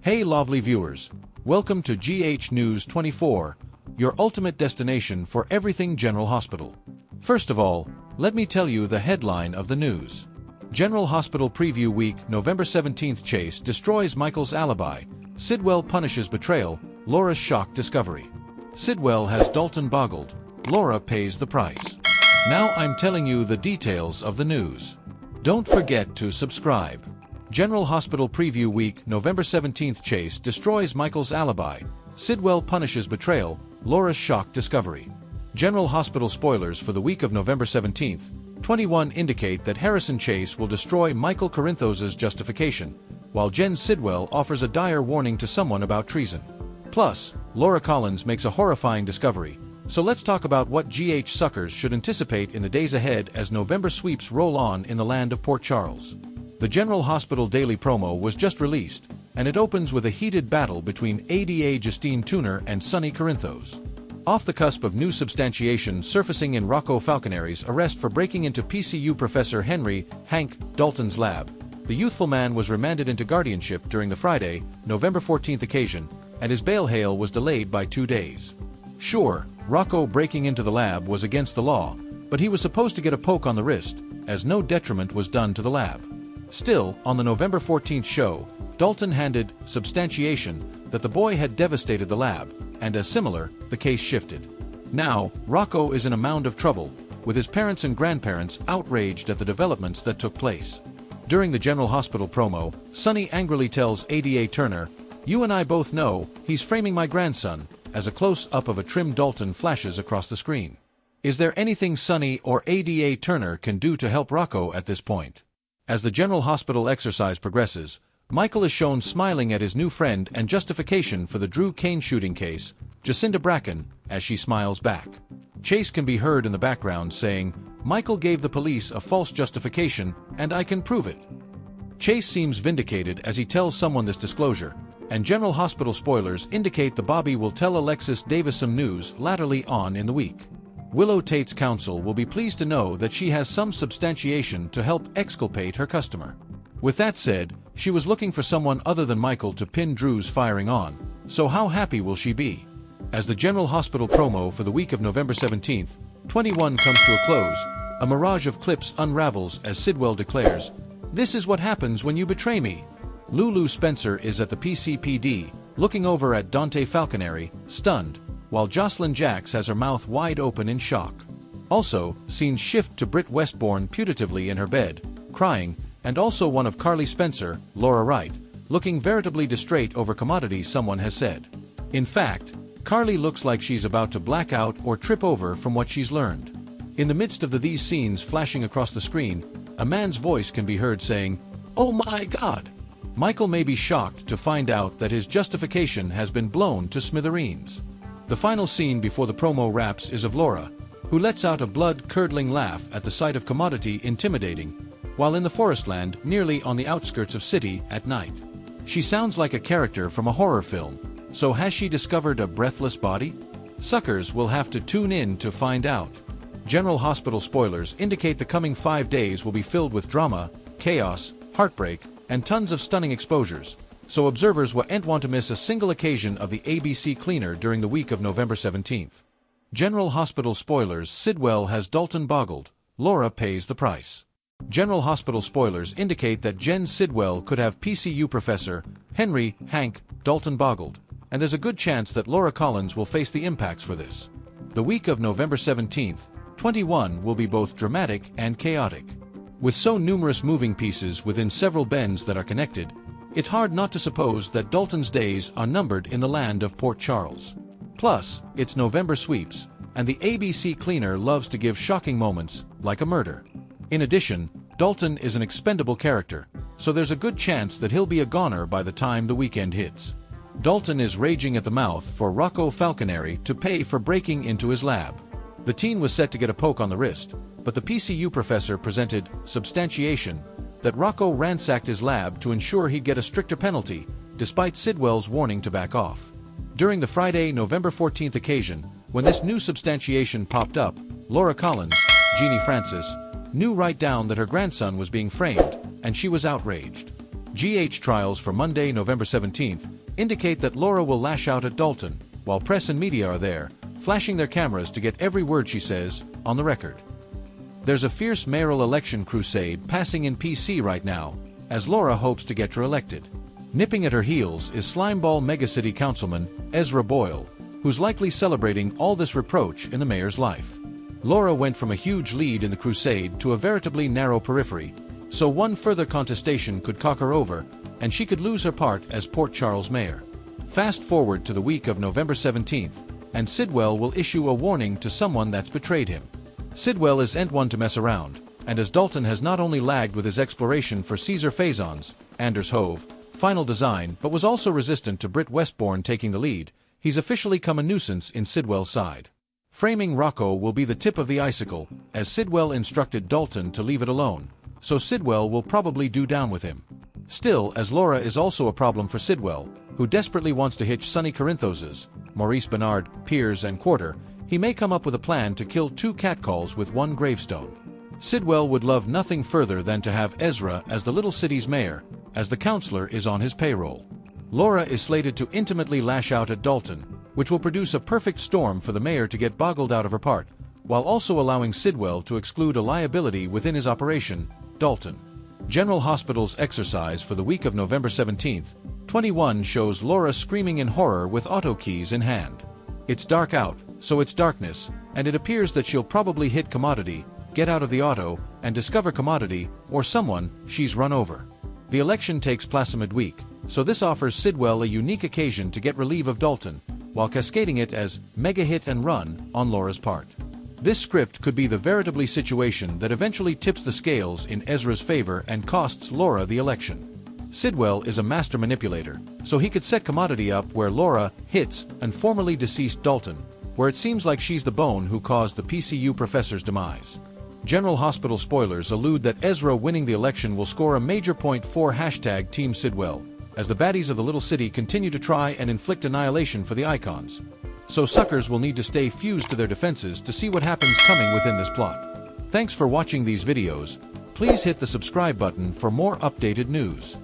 Hey lovely viewers, welcome to GH News 24, your ultimate destination for everything General Hospital. First of all, let me tell you the headline of the news. General Hospital Preview Week, November 17th. Chase destroys Michael's alibi, Sidwell punishes betrayal, Laura's shocked discovery. Sidwell has Dalton boggled, Laura pays the price. Now I'm telling you the details of the news. Don't forget to subscribe. General Hospital Preview Week, November 17th. Chase destroys Michael's alibi, Sidwell punishes betrayal, Laura's shocked discovery. General Hospital spoilers for the week of November 17th, 21 indicate that Harrison Chase will destroy Michael Corinthos's justification, while Jen Sidwell offers a dire warning to someone about treason. Plus, Laura Collins makes a horrifying discovery. So let's talk about what GH suckers should anticipate in the days ahead as November sweeps roll on in the land of Port Charles. The General Hospital Daily promo was just released, and it opens with a heated battle between ADA Justine Tuner and Sonny Corinthos. Off the cusp of new substantiation surfacing in Rocco Falconere's arrest for breaking into PCU Professor Henry Hank Dalton's lab, the youthful man was remanded into guardianship during the Friday, November 14th occasion, and his bail hail was delayed by 2 days. Sure, Rocco breaking into the lab was against the law, but he was supposed to get a poke on the wrist, as no detriment was done to the lab. Still, on the November 14th show, Dalton handed substantiation that the boy had devastated the lab, and as similar, the case shifted. Now, Rocco is in a mound of trouble, with his parents and grandparents outraged at the developments that took place. During the General Hospital promo, Sonny angrily tells ADA Turner, "You and I both know he's framing my grandson," as a close-up of a trim Dalton flashes across the screen. Is there anything Sonny or ADA Turner can do to help Rocco at this point? As the General Hospital exercise progresses, Michael is shown smiling at his new friend and justification for the Drew Kane shooting case, Jacinda Bracken, as she smiles back. Chase can be heard in the background saying, "Michael gave the police a false justification, and I can prove it." Chase seems vindicated as he tells someone this disclosure, and General Hospital spoilers indicate the Bobby will tell Alexis Davis some news laterally on in the week. Willow Tate's counsel will be pleased to know that she has some substantiation to help exculpate her customer. With that said, she was looking for someone other than Michael to pin Drew's firing on, so how happy will she be? As the General Hospital promo for the week of November 17th, 21 comes to a close, a mirage of clips unravels as Sidwell declares, "This is what happens when you betray me." Lulu Spencer is at the PCPD, looking over at Dante Falconere, stunned, while Jocelyn Jacks has her mouth wide open in shock. Also, scenes shift to Britt Westbourne putatively in her bed, crying, and also one of Carly Spencer, Laura Wright, looking veritably distraught over commodities someone has said. In fact, Carly looks like she's about to black out or trip over from what she's learned. In the midst of these scenes flashing across the screen, a man's voice can be heard saying, "Oh my God!" Michael may be shocked to find out that his justification has been blown to smithereens. The final scene before the promo wraps is of Laura, who lets out a blood-curdling laugh at the sight of commodity intimidating, while in the forest land nearly on the outskirts of city at night. She sounds like a character from a horror film, so has she discovered a breathless body? Suckers will have to tune in to find out. General Hospital spoilers indicate the coming 5 days will be filled with drama, chaos, heartbreak, and tons of stunning exposures, so observers won't want to miss a single occasion of the ABC cleaner during the week of November 17th. General Hospital spoilers: Sidwell has Dalton boggled, Laura pays the price. General Hospital spoilers indicate that Jen Sidwell could have PCU Professor Henry Hank Dalton boggled, and there's a good chance that Laura Collins will face the impacts for this. The week of November 17th, 21 will be both dramatic and chaotic. With so numerous moving pieces within several bends that are connected, it's hard not to suppose that Dalton's days are numbered in the land of Port Charles. Plus, it's November sweeps, and the ABC cleaner loves to give shocking moments, like a murder. In addition, Dalton is an expendable character, so there's a good chance that he'll be a goner by the time the weekend hits. Dalton is raging at the mouth for Rocco Falconere to pay for breaking into his lab. The teen was set to get a poke on the wrist, but the PCU professor presented substantiation that Rocco ransacked his lab to ensure he'd get a stricter penalty, despite Sidwell's warning to back off. During the Friday, November 14th occasion, when this new substantiation popped up, Laura Collins, Jeannie Francis, knew right down that her grandson was being framed, and she was outraged. GH trials for Monday, November 17th, indicate that Laura will lash out at Dalton, while press and media are there, flashing their cameras to get every word she says on the record. There's a fierce mayoral election crusade passing in PC right now, as Laura hopes to get re-elected. Nipping at her heels is Slimeball megacity councilman Ezra Boyle, who's likely celebrating all this reproach in the mayor's life. Laura went from a huge lead in the crusade to a veritably narrow periphery, so one further contestation could cock her over, and she could lose her part as Port Charles mayor. Fast forward to the week of November 17th, and Sidwell will issue a warning to someone that's betrayed him. Sidwell isn't one to mess around, and as Dalton has not only lagged with his exploration for Caesar Phasons, Anders Hove, final design, but was also resistant to Britt Westbourne taking the lead, he's officially come a nuisance in Sidwell's side. Framing Rocco will be the tip of the icicle, as Sidwell instructed Dalton to leave it alone, so Sidwell will probably do down with him. Still, as Laura is also a problem for Sidwell, who desperately wants to hitch Sonny Corinthos's, Maurice Bernard, Piers and Quarter, he may come up with a plan to kill 2 catcalls with 1 gravestone. Sidwell would love nothing further than to have Ezra as the little city's mayor, as the councillor is on his payroll. Laura is slated to intimately lash out at Dalton, which will produce a perfect storm for the mayor to get boggled out of her part, while also allowing Sidwell to exclude a liability within his operation, Dalton. General Hospital's exercise for the week of November 17th, 21 shows Laura screaming in horror with auto keys in hand. It's dark out, so it's darkness, and it appears that she'll probably hit Commodity, get out of the auto, and discover Commodity, or someone, she's run over. The election takes place midweek, so this offers Sidwell a unique occasion to get relief of Dalton, while cascading it as mega hit and run on Laura's part. This script could be the veritably situation that eventually tips the scales in Ezra's favor and costs Laura the election. Sidwell is a master manipulator, so he could set Commodity up where Laura hits an formerly deceased Dalton, where it seems like she's the bone who caused the PCU professor's demise. General Hospital spoilers allude that Ezra winning the election will score a major point for #Team Sidwell, as the baddies of the little city continue to try and inflict annihilation for the icons. So suckers will need to stay fused to their defenses to see what happens coming within this plot. Thanks for watching these videos. Please hit the subscribe button for more updated news.